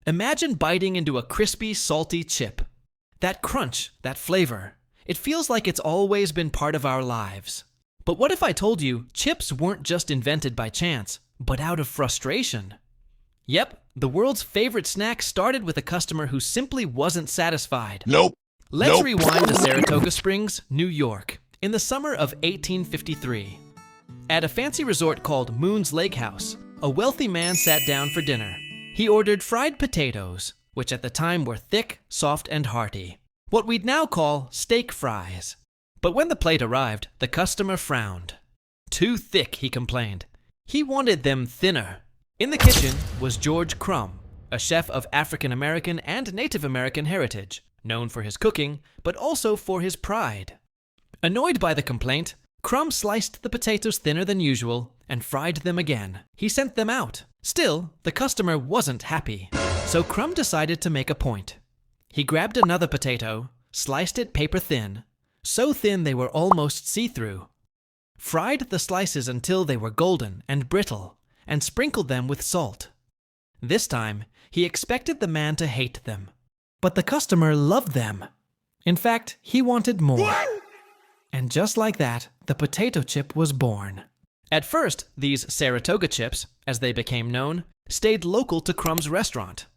Imagine biting into a crispy, salty chip. That crunch, that flavor, it feels like it's always been part of our lives. But what if I told you chips weren't just invented by chance, but out of frustration? Yep, the world's favorite snack started with a customer who simply wasn't satisfied. Nope. Let's rewind to Saratoga Springs, New York, in the summer of 1853. At a fancy resort called Moon's Lake House, a wealthy man sat down for dinner. He ordered fried potatoes, which at the time were thick, soft, and hearty. What we'd now call steak fries. But when the plate arrived, the customer frowned. Too thick, he complained. He wanted them thinner. In the kitchen was George Crumb, a chef of African American and Native American heritage, known for his cooking, but also for his pride. Annoyed by the complaint, Crumb sliced the potatoes thinner than usual and fried them again. He sent them out. Still, the customer wasn't happy. So Crumb decided to make a point. He grabbed another potato, sliced it paper thin, so thin they were almost see-through, fried the slices until they were golden and brittle, and sprinkled them with salt. This time, he expected the man to hate them. But the customer loved them. In fact, he wanted more. And just like that, the potato chip was born. At first, these Saratoga chips, as they became known, stayed local to Crumb's restaurant.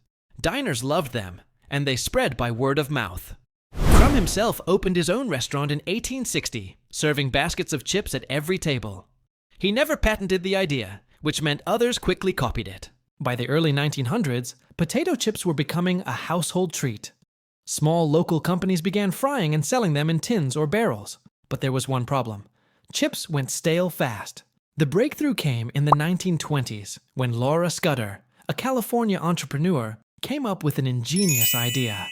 Diners loved them, and they spread by word of mouth. Crumb himself opened his own restaurant in 1860, serving baskets of chips at every table. He never patented the idea, which meant others quickly copied it. By the early 1900s, potato chips were becoming a household treat. Small local companies began frying and selling them in tins or barrels. But there was one problem. Chips went stale fast. The breakthrough came in the 1920s when Laura Scudder, a California entrepreneur, came up with an ingenious idea.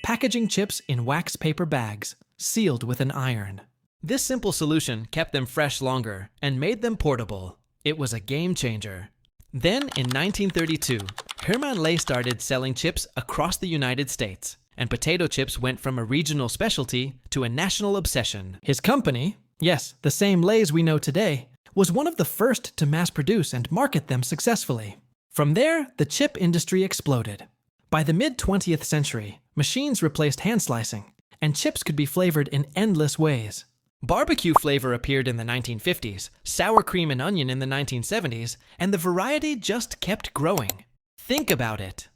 Packaging chips in wax paper bags, sealed with an iron. This simple solution kept them fresh longer and made them portable. It was a game changer. Then, in 1932, Herman Lay started selling chips across the United States, and potato chips went from a regional specialty to a national obsession. His company, yes, the same Lays we know today, was one of the first to mass produce and market them successfully. From there, the chip industry exploded. By the mid-20th century, machines replaced hand slicing, and chips could be flavored in endless ways. Barbecue flavor appeared in the 1950s, sour cream and onion in the 1970s, and the variety just kept growing. Think about it.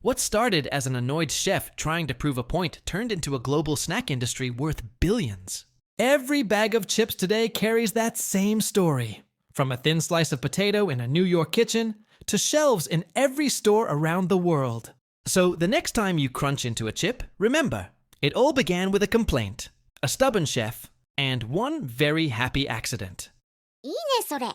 What started as an annoyed chef trying to prove a point turned into a global snack industry worth billions. Every bag of chips today carries that same story. From a thin slice of potato in a New York kitchen to shelves in every store around the world. So the next time you crunch into a chip, remember, it all began with a complaint, a stubborn chef, and one very happy accident. いいねそれ。